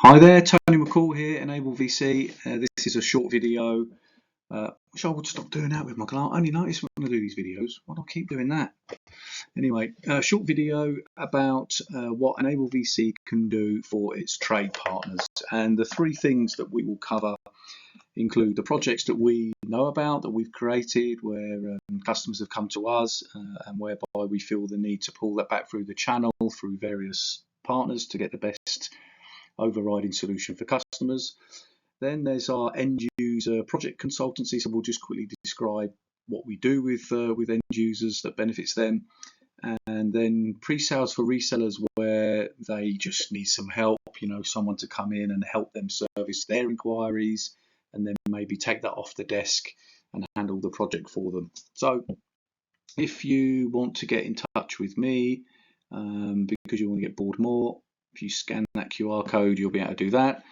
Hi there, Tony McCall here, Enable VC. This is a short video, which I would stop doing that with my client. I only notice when I do these videos. Why do I keep doing that? Anyway, a short video about what Enable VC can do for its trade partners. And the three things that we will cover include the projects that we know about, that we've created, where customers have come to us, and whereby we feel the need to pull that back through the channel, through various partners to get the best overriding solution for customers. Then there's our end user project consultancy, so we'll just quickly describe what we do with end users that benefits them. And then pre-sales for resellers, where they just need some help, someone to come in and help them service their inquiries, and then maybe take that off the desk and handle the project for them. So if you want to get in touch with me because you want to get bored more, if you scan that QR code, you'll be able to do that.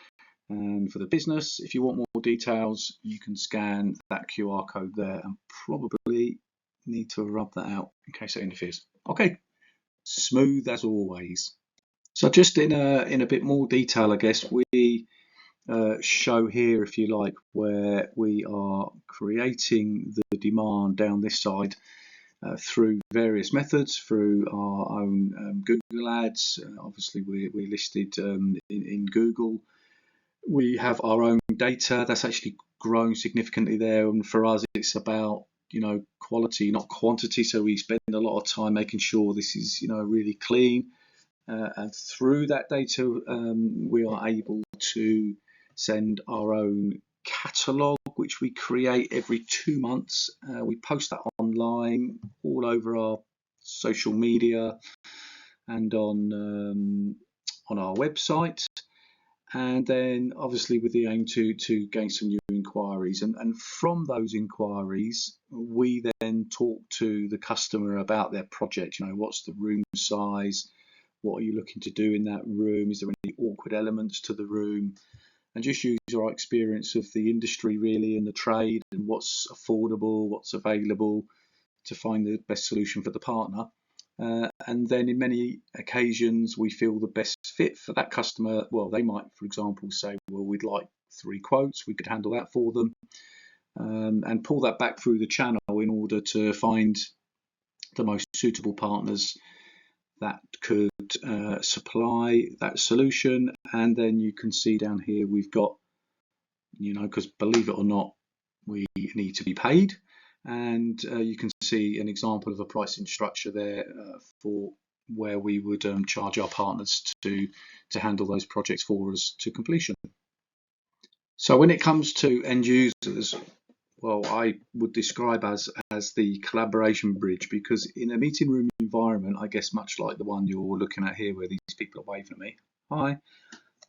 And for the business, if you want more details, you can scan that QR code there, and probably need to rub that out in case it interferes. Okay, smooth as always. So just in a bit more detail, I guess, we show here, if you like, where we are creating the demand down this side through various methods, through our own Google ads. Obviously, we're listed in Google. We have our own data that's actually grown significantly there, and for us, it's about quality, not quantity. So we spend a lot of time making sure this is really clean, and through that data, we are able to send our own catalogue, which we create every 2 months. We post that online all over our social media and on our website, and then obviously with the aim to gain some new inquiries, and from those inquiries we then talk to the customer about their project. What's the room size, what are you looking to do in that room, is there any awkward elements to the room, and just use our experience of the industry really, and the trade, and what's affordable, what's available, to find the best solution for the partner. And then in many occasions we feel the best fit for that customer. Well, they might, for example, say, well, we'd like 3 quotes, we could handle that for them, and pull that back through the channel in order to find the most suitable partners that could supply that solution. And then you can see down here we've got, because believe it or not, we need to be paid, and you can see an example of a pricing structure there for where we would charge our partners to handle those projects for us to completion. So when it comes to end users, well, I would describe as the collaboration bridge, because in a meeting room environment, I guess much like the one you're looking at here, where these people are waving at me, hi,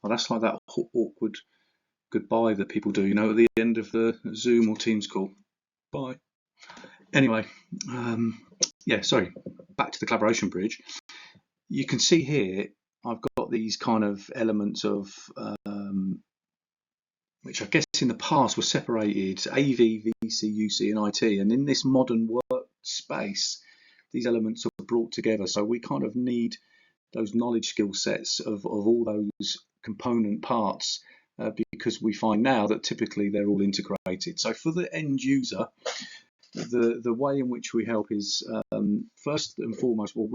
well, that's like that awkward goodbye that people do, at the end of the Zoom or Teams call. Bye. Anyway, yeah, sorry, back to the collaboration bridge. You can see here I've got these kind of elements of which I guess in the past were separated: AV, VC, UC, and IT. And in this modern workspace, these elements are brought together. So we kind of need those knowledge skill sets of all those component parts, because we find now that typically they're all integrated. So for the end user, the way in which we help is first and foremost, well,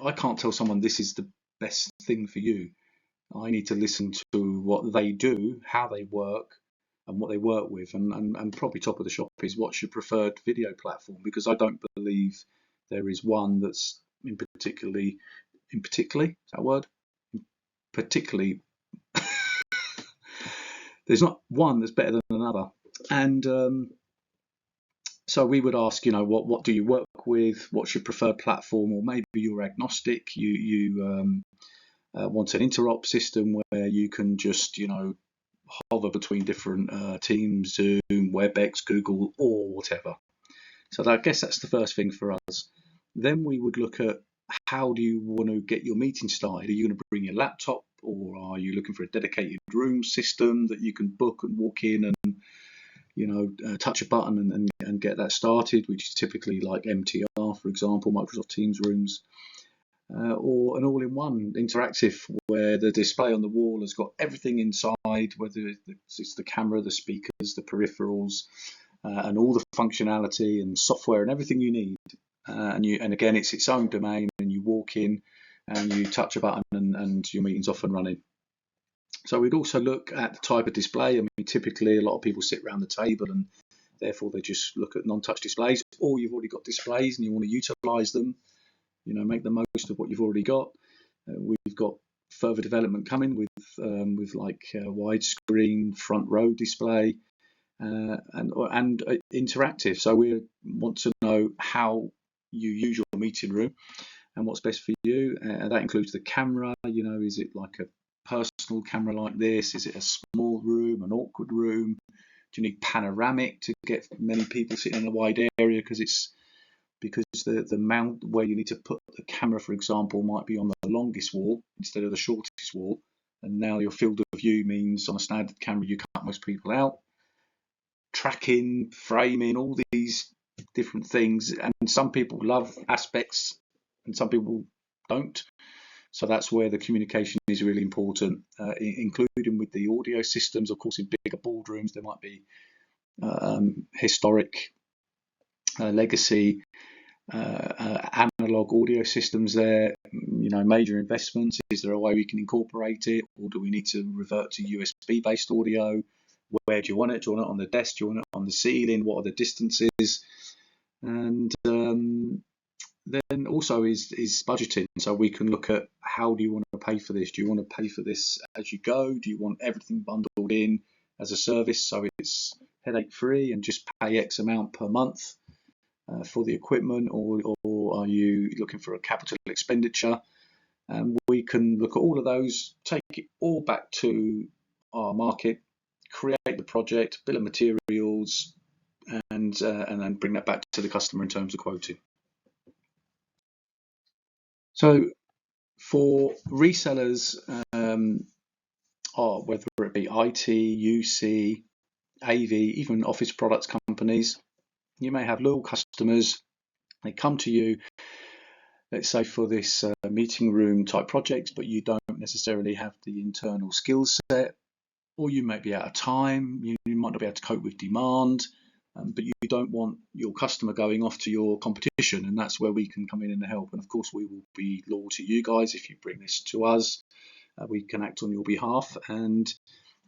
I can't tell someone this is the best thing for you. I need to listen to what they do, how they work, and what they work with, and probably top of the shop is what's your preferred video platform, because I don't believe there is one that's particularly there's not one that's better than another. And so we would ask, what do you work with? What's your preferred platform? Or maybe you're agnostic. You want an interop system where you can just, hover between different teams, Zoom, WebEx, Google, or whatever. So I guess that's the first thing for us. Then we would look at, how do you want to get your meeting started? Are you going to bring your laptop, or are you looking for a dedicated room system that you can book and walk in and touch a button and get that started, which is typically like MTR, for example, Microsoft Teams rooms. or an all-in-one interactive where the display on the wall has got everything inside, whether it's the camera, the speakers, the peripherals, and all the functionality and software and everything you need. And again, it's its own domain, and you walk in and you touch a button and your meeting's off and running. So we'd also look at the type of display. I mean, typically a lot of people sit around the table and therefore they just look at non-touch displays, or you've already got displays and you want to utilize them, make the most of what you've already got. We've got further development coming with like widescreen front row display and interactive. So we want to know how you use your meeting room and what's best for you. That includes the camera. Is it like a personal camera like this? Is it a small room, an awkward room? Do you need panoramic to get many people sitting in a wide area? Because the mount where you need to put the camera, for example, might be on the longest wall instead of the shortest wall. And now your field of view means on a standard camera you cut most people out. Tracking, framing, all these different things. And some people love aspects and some people don't. So that's where the communication is really important, including with the audio systems. Of course, in bigger boardrooms, there might be historic legacy analog audio systems there, major investments. Is there a way we can incorporate it, or do we need to revert to USB based audio? Where do you want it? Do you want it on the desk? Do you want it on the ceiling? What are the distances? And then also is budgeting. So we can look at how do you want to pay for this? Do you want to pay for this as you go? Do you want everything bundled in as a service so it's headache free and just pay X amount per month for the equipment, or are you looking for a capital expenditure? And we can look at all of those, take it all back to our market, create the project, bill of materials, and then bring that back to the customer in terms of quoting. So for resellers, whether it be IT, UC, AV, even office products companies, you may have loyal customers. They come to you, let's say for this meeting room type project, but you don't necessarily have the internal skill set, or you might be out of time, you might not be able to cope with demand, but you don't want your customer going off to your competition, and that's where we can come in and help. And of course, we will be loyal to you guys if you bring this to us. We can act on your behalf, and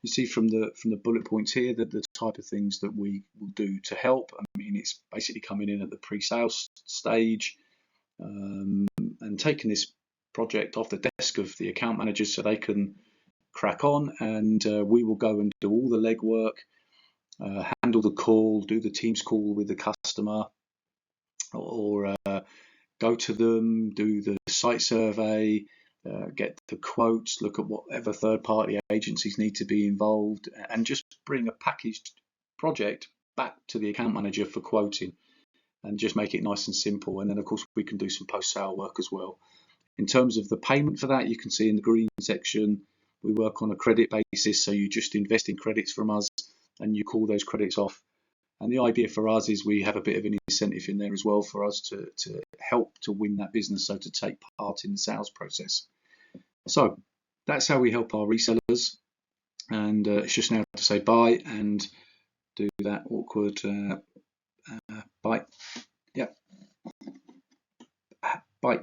you see from the bullet points here that the type of things that we will do to help. I mean, it's basically coming in at the pre-sales stage and taking this project off the desk of the account managers so they can crack on, and we will go and do all the legwork, handle the call, do the Teams call with the customer, or go to them, do the site survey, get the quotes, look at whatever third-party agencies need to be involved, and just bring a packaged project back to the account manager for quoting, and just make it nice and simple. And then, of course, we can do some post-sale work as well. In terms of the payment for that, you can see in the green section, we work on a credit basis, so you just invest in credits from us, and you call those credits off. And the idea for us is we have a bit of an incentive in there as well for us to help to win that business, so to take part in the sales process. So that's how we help our resellers. And it's just now to say bye and do that awkward bye. Yeah, bye.